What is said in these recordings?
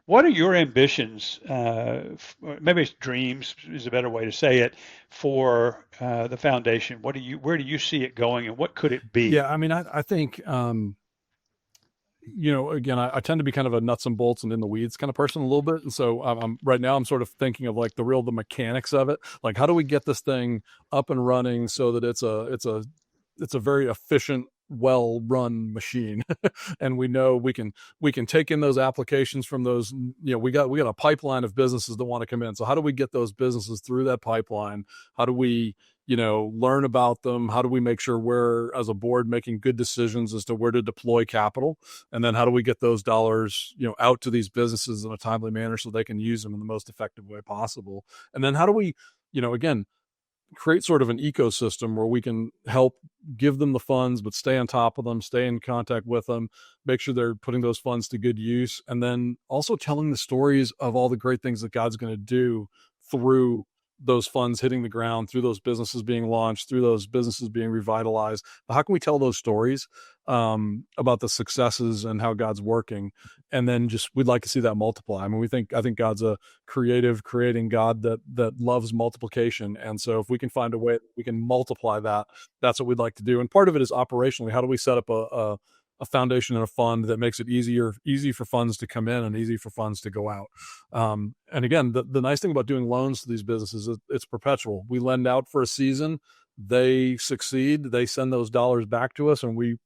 what are your ambitions? Maybe it's dreams is a better way to say it for the foundation. Where do you see it going, and what could it Yeah, be? I mean, I think again, I tend to be kind of a nuts and bolts and in the weeds kind of person a little bit, and so right now I'm sort of thinking of like the mechanics of it. Like, how do we get this thing up and running so that it's a very efficient, well run machine, and we know we can take in those applications from those. We got a pipeline of businesses that want to come in. So how do we get those businesses through that pipeline? How do we learn about them? How do we make sure we're, as a board, making good decisions as to where to deploy capital? And then how do we get those dollars, out to these businesses in a timely manner so they can use them in the most effective way possible? And then how do we, again, create sort of an ecosystem where we can help give them the funds, but stay on top of them, stay in contact with them, make sure they're putting those funds to good use. And then also telling the stories of all the great things that God's going to do through those funds hitting the ground, through those businesses being launched, through those businesses being revitalized. But how can we tell those stories about the successes and how God's working? And then we'd like to see that multiply. I mean, I think God's a creating God that loves multiplication. And so if we can find a way that we can multiply that, that's what we'd like to do. And part of it is operationally, how do we set up a foundation and a fund that makes it easy for funds to come in and easy for funds to go out. And again, the nice thing about doing loans to these businesses is it's perpetual. We lend out for a season, they succeed, they send those dollars back to us, and we,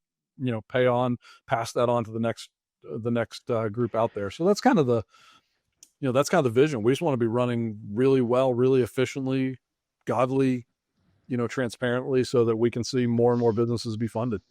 pass that on to the next group out there. So that's kind of the vision. We just want to be running really well, really efficiently, godly, transparently, so that we can see more and more businesses be funded.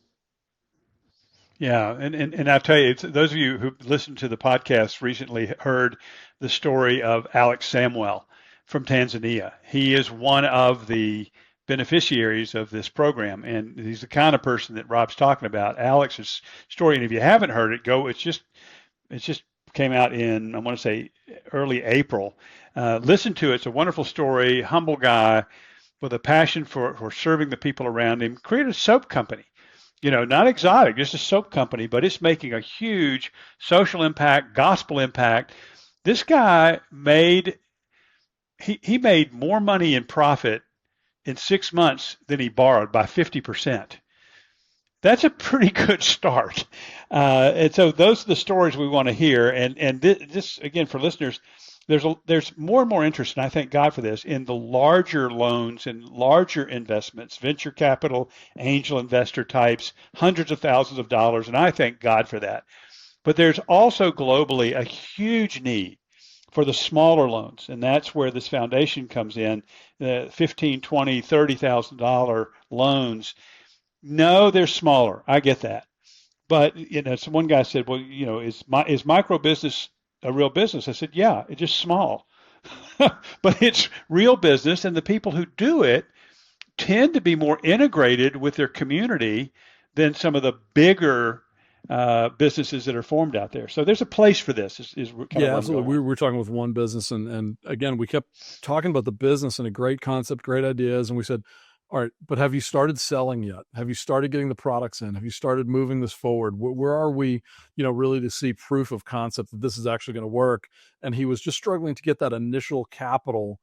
Yeah, and I'll tell you, those of you who listened to the podcast recently heard the story of Alex Samwell from Tanzania. He is one of the beneficiaries of this program, and he's the kind of person that Rob's talking about. Alex's story, and if you haven't heard it, it's just came out in, I want to say, early April. Listen to it. It's a wonderful story. Humble guy with a passion for serving the people around him. Created a soap company, not exotic, just a soap company, but it's making a huge social impact, gospel impact. This guy he made more money in profit in 6 months than he borrowed by 50%. That's a pretty good start. And so those are the stories we want to hear. And this again, for listeners, there's more and more interest, and I thank God for this, in the larger loans and larger investments, venture capital, angel investor types, hundreds of thousands of dollars, and I thank God for that. But there's also globally a huge need for the smaller loans, and that's where this foundation comes in, the 15, 20, $30,000 loans. No, they're smaller. I get that. But so one guy said, "Well, is micro business a real business?" I said, "Yeah, it's just small, but it's real business, and the people who do it tend to be more integrated with their community than some of the bigger businesses that are formed out there. So there's a place for this. Is kind of Yeah, where I'm absolutely. going We with. were talking with one business, and again, we kept talking about the business and a great concept, great ideas, and we said, all right, but have you started selling yet? Have you started getting the products in? Have you started moving this forward? Where are we, really to see proof of concept that this is actually going to work? And he was just struggling to get that initial capital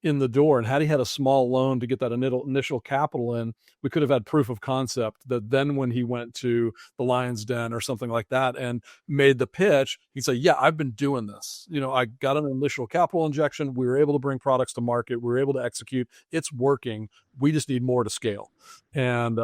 in the door. And had he had a small loan to get that initial capital in, we could have had proof of concept that then when he went to the Lion's Den or something like that and made the pitch, he'd say, yeah, I've been doing this. I got an initial capital injection. We were able to bring products to market. We were able to execute. It's working. We just need more to scale. And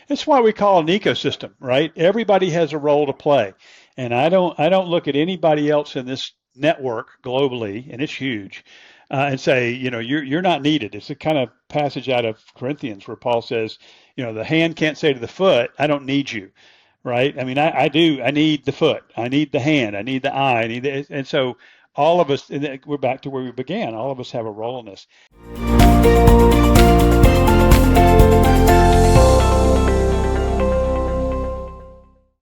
It's why we call it an ecosystem, right? Everybody has a role to play, and I don't look at anybody else in this network globally, and it's huge, and say, you're not needed. It's a kind of passage out of Corinthians where Paul says, the hand can't say to the foot, I don't need you, right? I mean, I do. I need the foot. I need the hand. I need the eye. And so all of us, and we're back to where we began. All of us have a role in this.